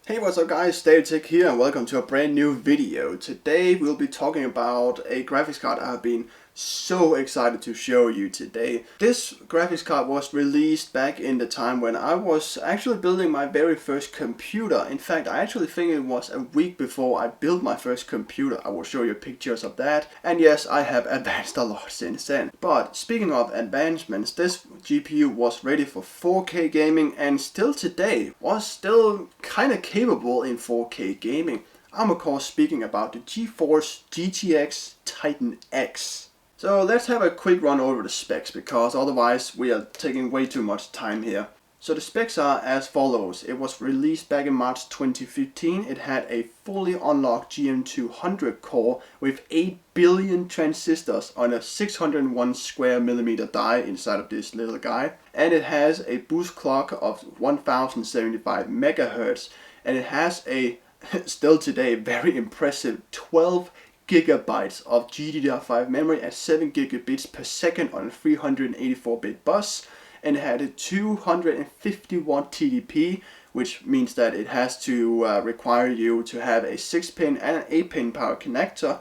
Hey, what's up guys, StaelTek here and welcome to a brand new video. Today we'll be talking about a graphics card I've been so excited to show you today. This graphics card was released back in the time when I was actually building my very first computer. In fact, I actually think it was a week before I built my first computer. I will show you pictures of that. And yes, I have advanced a lot since then. But speaking of advancements, this GPU was ready for 4K gaming and still today was still kind of capable in 4K gaming. I'm of course speaking about the Geforce GTX Titan X. So let's have a quick run over the specs because otherwise we are taking way too much time here. So the specs are as follows. It was released back in March 2015. It had a fully unlocked GM200 core with 8 billion transistors on a 601 square millimeter die inside of this little guy. And it has a boost clock of 1075 megahertz. And it has a, still today, very impressive 12 gigabytes of GDDR5 memory at 7 gigabits per second on a 384-bit bus, and it had a 250 watt TDP, which means that it has to require you to have a 6-pin and an 8-pin power connector,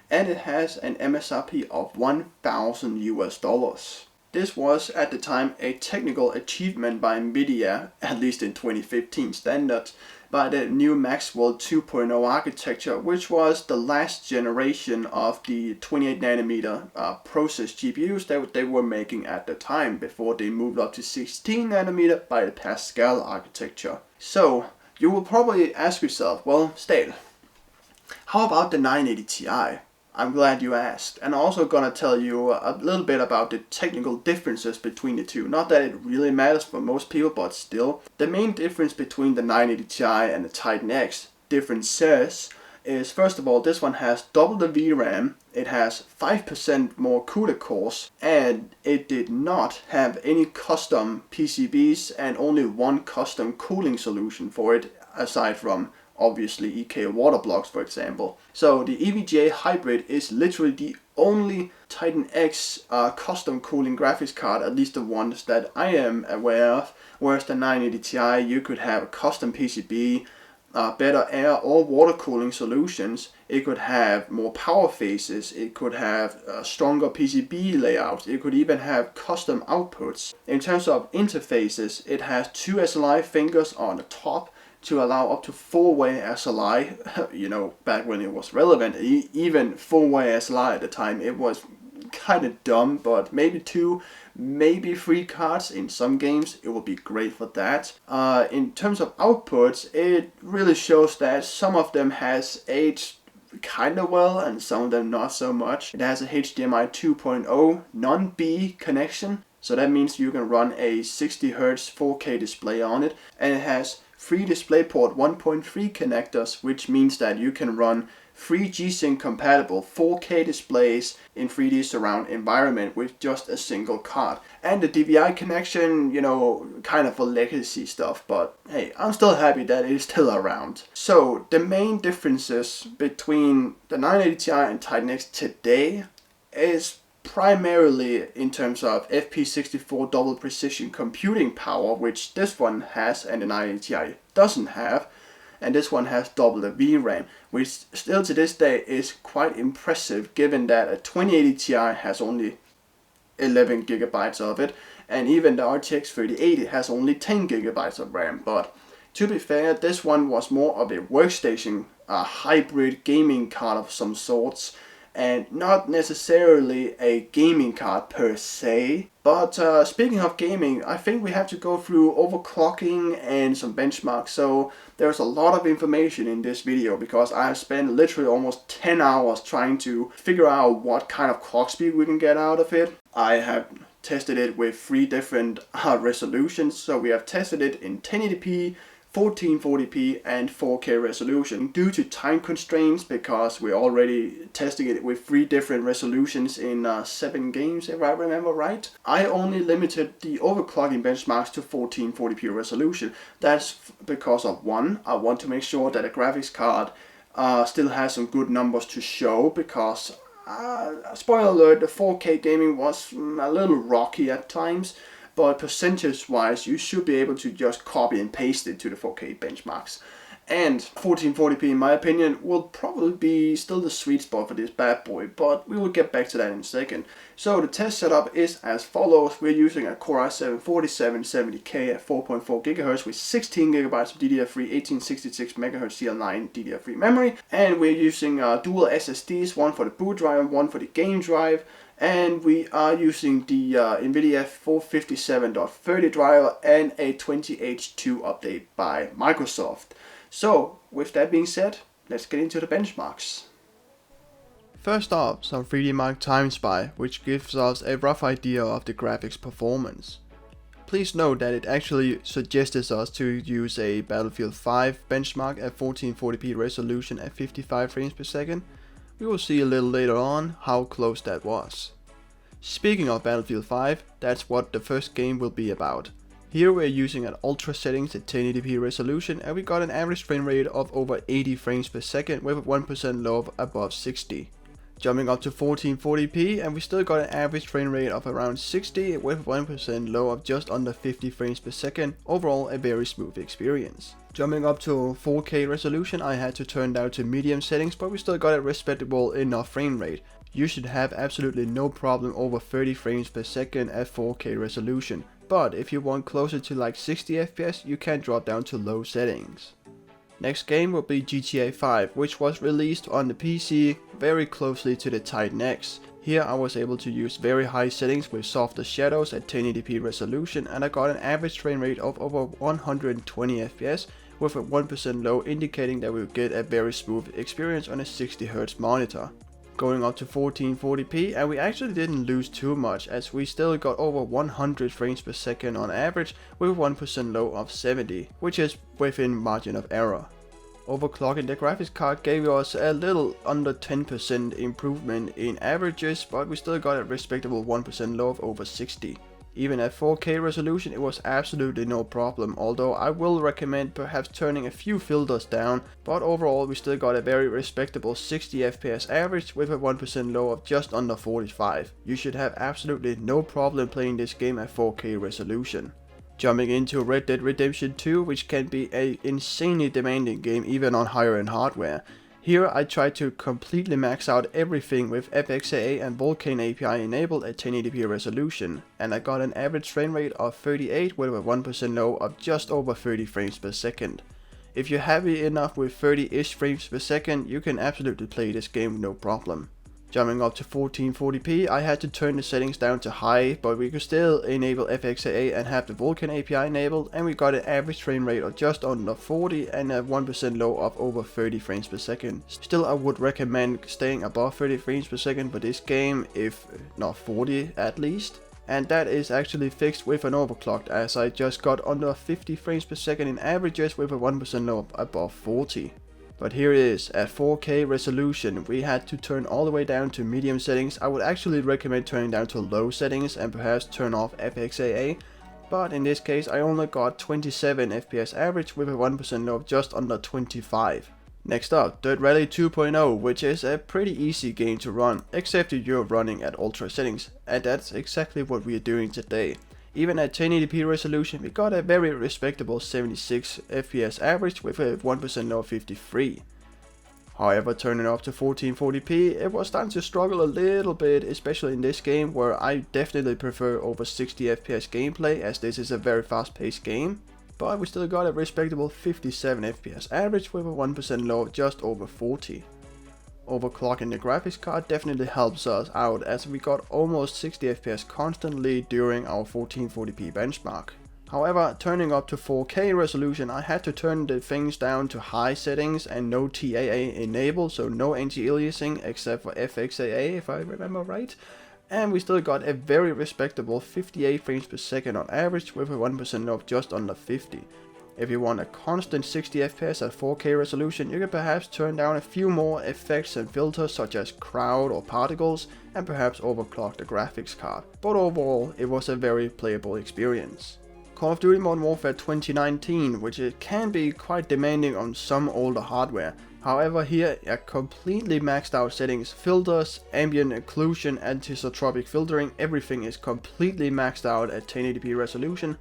and it has an MSRP of $1,000 US. This was at the time a technical achievement by Nvidia, at least in 2015 standards, by the new Maxwell 2.0 architecture, which was the last generation of the 28 nanometer process GPUs that they were making at the time before they moved up to 16 nanometer by the Pascal architecture. So you will probably ask yourself, well, Stael, how about the 980 Ti? I'm glad you asked, and I'm also gonna tell you a little bit about the technical differences between the two. Not that it really matters for most people, but still. The main difference between the 980 Ti and the Titan X differences is, first of all, this one has double the VRAM, it has 5% more CUDA cores, and it did not have any custom PCBs and only one custom cooling solution for it, aside from obviously EK water blocks, for example. So the EVGA hybrid is literally the only Titan X custom cooling graphics card, at least the ones that I am aware of, whereas the 980 Ti you could have a custom PCB, better air or water cooling solutions, it could have more power phases, it could have stronger PCB layouts, it could even have custom outputs. In terms of interfaces, it has 2 SLI fingers on the top to allow up to 4-way SLI. You know, back when it was relevant, even 4-way SLI at the time, it was kind of dumb, but maybe 2, maybe 3 cards in some games, it will be great for that. In terms of outputs, it really shows that some of them has aged kind of well and some of them not so much. It has a HDMI 2.0 non-B connection, so that means you can run a 60 Hz 4K display on it, and it has 3 DisplayPort 1.3 connectors, which means that you can run 3 G-Sync compatible 4K displays in 3D surround environment with just a single card. And the DVI connection, you know, kind of for legacy stuff, but hey, I'm still happy that it is still around. So the main differences between the 980 Ti and Titan X today is primarily in terms of FP64 double precision computing power, which this one has and the 980 Ti doesn't have, and this one has double the VRAM, which still to this day is quite impressive given that a 2080 Ti has only 11 gigabytes of it, and even the RTX 3080 has only 10 gigabytes of RAM. But to be fair, this one was more of a workstation, a hybrid gaming card of some sorts, and not necessarily a gaming card per se. But speaking of gaming, I think we have to go through overclocking and some benchmarks. So there's a lot of information in this video because I have spent literally almost 10 hours trying to figure out what kind of clock speed we can get out of it. I have tested it with 3 different resolutions. So we have tested it in 1080p, 1440p and 4K resolution due to time constraints, because we're already testing it with 3 different resolutions in 7 games, if I remember right. I only limited the overclocking benchmarks to 1440p resolution. That's because of one, I want to make sure that a graphics card still has some good numbers to show, because spoiler alert, the 4K gaming was a little rocky at times. But percentage wise, you should be able to just copy and paste it to the 4K benchmarks. And 1440p, in my opinion, will probably be still the sweet spot for this bad boy, but we will get back to that in a second. So the test setup is as follows. We're using a Core i7-4770K at 4.4 GHz with 16 GB of DDR3, 1866 MHz CL9 DDR3 memory, and we're using dual SSDs, one for the boot drive and one for the game drive. And we are using the NVIDIA 457.30 driver and a 20H2 update by Microsoft. So, with that being said, let's get into the benchmarks. First off, some 3DMark Time Spy, which gives us a rough idea of the graphics performance. Please note that it actually suggests us to use a Battlefield 5 benchmark at 1440p resolution at 55 frames per second. We will see a little later on how close that was. Speaking of Battlefield 5, that's what the first game will be about. Here we're using an ultra settings at 1080p resolution, and we got an average frame rate of over 80 frames per second with a 1% low of above 60. Jumping up to 1440p, and we still got an average frame rate of around 60 with 1% low of just under 50 frames per second. Overall a very smooth experience. Jumping up to 4K resolution, I had to turn down to medium settings, but we still got a respectable enough frame rate. You should have absolutely no problem over 30 frames per second at 4K resolution. But if you want closer to like 60 FPS, you can drop down to low settings. Next game will be GTA 5, which was released on the PC very closely to the Titan X. Here I was able to use very high settings with softer shadows at 1080p resolution, and I got an average frame rate of over 120 FPS with a 1% low, indicating that we will get a very smooth experience on a 60Hz monitor. Going up to 1440p, and we actually didn't lose too much as we still got over 100 frames per second on average with 1% low of 70, which is within margin of error. Overclocking the graphics card gave us a little under 10% improvement in averages, but we still got a respectable 1% low of over 60. Even at 4K resolution it was absolutely no problem, although I will recommend perhaps turning a few filters down, but overall we still got a very respectable 60 FPS average with a 1% low of just under 45. You should have absolutely no problem playing this game at 4K resolution. Jumping into Red Dead Redemption 2, which can be an insanely demanding game even on higher end hardware. Here I tried to completely max out everything with FXAA and Vulkan API enabled at 1080p resolution, and I got an average frame rate of 38 with a 1% low of just over 30 frames per second. If you're happy enough with 30-ish frames per second, you can absolutely play this game no problem. Jumping up to 1440p, I had to turn the settings down to high, but we could still enable FXAA and have the Vulkan API enabled, and we got an average frame rate of just under 40 and a 1% low of over 30 frames per second. Still, I would recommend staying above 30 frames per second for this game, if not 40 at least. And that is actually fixed with an overclock, as I just got under 50 frames per second in averages with a 1% low above 40. But here it is, at 4K resolution, we had to turn all the way down to medium settings. I would actually recommend turning down to low settings and perhaps turn off FXAA. But in this case I only got 27 FPS average with a 1% low of just under 25. Next up, Dirt Rally 2.0, which is a pretty easy game to run, except if you're running at ultra settings. And that's exactly what we are doing today. Even at 1080p resolution, we got a very respectable 76 FPS average with a 1% low of 53. However, turning up to 1440p, it was starting to struggle a little bit, especially in this game where I definitely prefer over 60 FPS gameplay, as this is a very fast paced game. But we still got a respectable 57 FPS average with a 1% low of just over 40. Overclocking the graphics card definitely helps us out, as we got almost 60 FPS constantly during our 1440p benchmark. However, turning up to 4K resolution, I had to turn the things down to high settings and no TAA enabled, so no anti-aliasing except for FXAA if I remember right. And we still got a very respectable 58 frames per second on average with a 1% of just under 50. If you want a constant 60 FPS at 4K resolution, you can perhaps turn down a few more effects and filters such as crowd or particles, and perhaps overclock the graphics card. But overall, it was a very playable experience. Call of Duty Modern Warfare 2019, which it can be quite demanding on some older hardware. However, here a completely maxed out settings, filters, ambient occlusion, anisotropic filtering, everything is completely maxed out at 1080p resolution.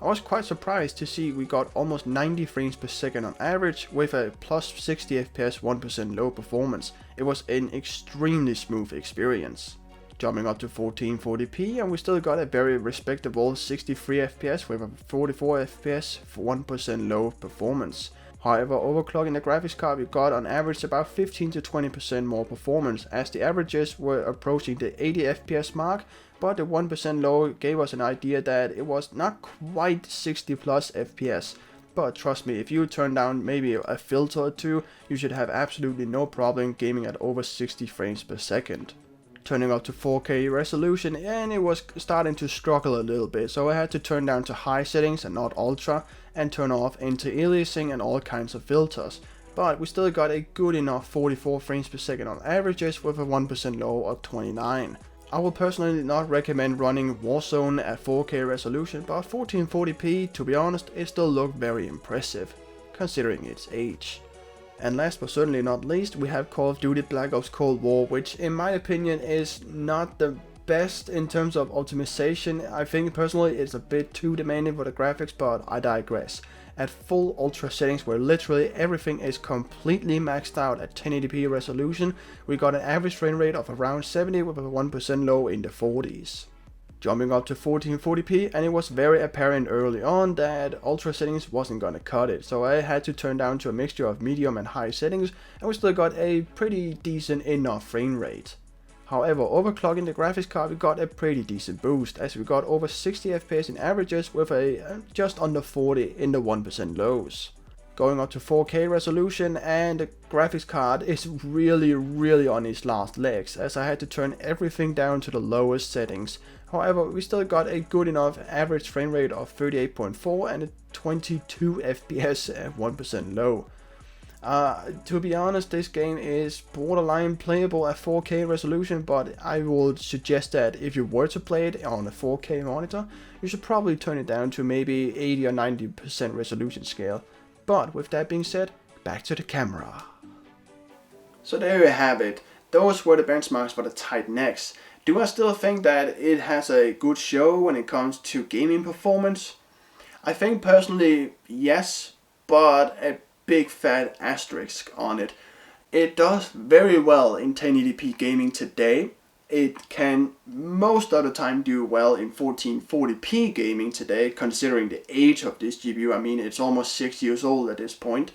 I was quite surprised to see we got almost 90 frames per second on average with a plus 60 FPS 1% low performance. It was an extremely smooth experience. Jumping up to 1440p, and we still got a very respectable 63 FPS with a 44 FPS for 1% low performance. However, overclocking the graphics card, we got on average about 15 to 20% more performance, as the averages were approaching the 80 FPS mark, but the 1% low gave us an idea that it was not quite 60 plus FPS. But trust me, if you turn down maybe a filter or two, you should have absolutely no problem gaming at over 60 frames per second. Turning up to 4K resolution, and it was starting to struggle a little bit, so I had to turn down to high settings and not ultra, and turn off anti-aliasing and all kinds of filters. But we still got a good enough 44 frames per second on averages with a 1% low of 29. I will personally not recommend running Warzone at 4K resolution, but 1440p, to be honest, it still looked very impressive, considering its age. And last but certainly not least, we have Call of Duty Black Ops Cold War, which in my opinion is not the best in terms of optimization. I think personally it's a bit too demanding for the graphics, but I digress. At full ultra settings, where literally everything is completely maxed out at 1080p resolution, we got an average frame rate of around 70 with a 1% low in the 40s. Jumping up to 1440p, and it was very apparent early on that ultra settings wasn't gonna cut it, so I had to turn down to a mixture of medium and high settings, and we still got a pretty decent enough frame rate. However, overclocking the graphics card, we got a pretty decent boost, as we got over 60 FPS in averages with a just under 40 in the 1% lows. Going up to 4K resolution, and the graphics card is really on its last legs, as I had to turn everything down to the lowest settings. However, we still got a good enough average frame rate of 38.4 and a 22 FPS at 1% low. To be honest, this game is borderline playable at 4K resolution, but I would suggest that if you were to play it on a 4K monitor, you should probably turn it down to maybe 80 or 90% resolution scale. But with that being said, back to the camera. So there you have it. Those were the benchmarks for the Titan X. Do I still think that it has a good show when it comes to gaming performance? I think personally yes, but a big fat asterisk on it. It does very well in 1080p gaming today. It can most of the time do well in 1440p gaming today, considering the age of this GPU. I mean, it's almost 6 years old at this point.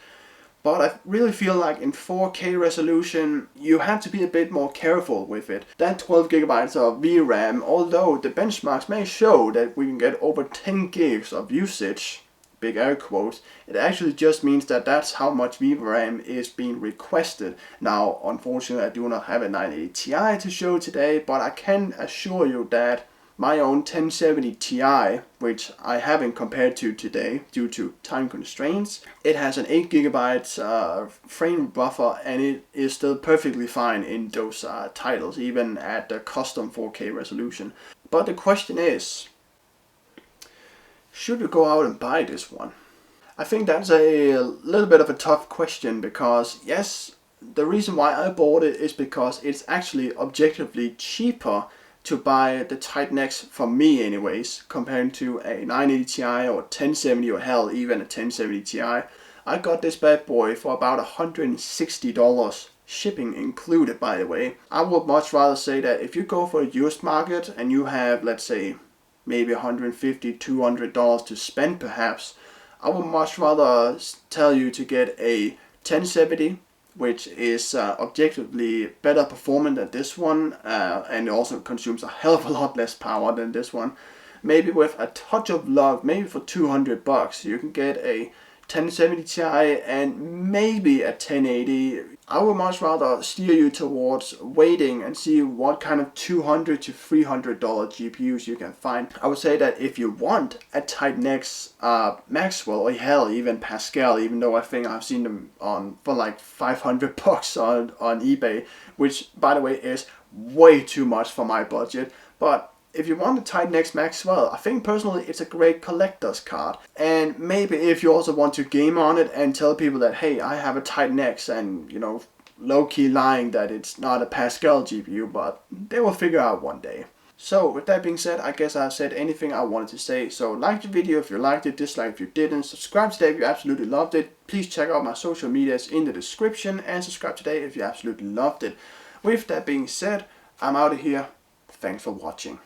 But I really feel like in 4K resolution, you have to be a bit more careful with it. That 12GB of VRAM, although the benchmarks may show that we can get over 10 gigs of usage, big air quotes, it actually just means that that's how much VRAM is being requested. Now, unfortunately, I do not have a 980 Ti to show today, but I can assure you that my own 1070 Ti, which I haven't compared to today due to time constraints, it has an 8GB frame buffer, and it is still perfectly fine in those titles, even at the custom 4K resolution. But the question is, should we go out and buy this one? I think that's a little bit of a tough question, because yes, the reason why I bought it is because it's actually objectively cheaper to buy the Titan X, for me anyways, compared to a 980 Ti or 1070, or hell, even a 1070 Ti. I got this bad boy for about $160, shipping included, by the way. I would much rather say that if you go for a used market and you have, let's say, maybe $150, $200 to spend perhaps, I would much rather tell you to get a 1070, which is objectively better performant than this one, and it also consumes a hell of a lot less power than this one. Maybe with a touch of luck, maybe for $200, you can get a 1070 Ti and maybe a 1080. I would much rather steer you towards waiting and see what kind of $200 to $300 GPUs you can find. I would say that if you want a Titan X Maxwell, or hell, even Pascal, even though I think I've seen them on for like $500 on eBay, which by the way is way too much for my budget. But if you want the Titan X Maxwell, I think personally it's a great collector's card. And maybe if you also want to game on it and tell people that, hey, I have a Titan X, and, you know, low-key lying that it's not a Pascal GPU, but they will figure out one day. So with that being said, I guess I've said anything I wanted to say. So like the video if you liked it, dislike if you didn't, subscribe today if you absolutely loved it. Please check out my social medias in the description and subscribe today if you absolutely loved it. With that being said, I'm out of here. Thanks for watching.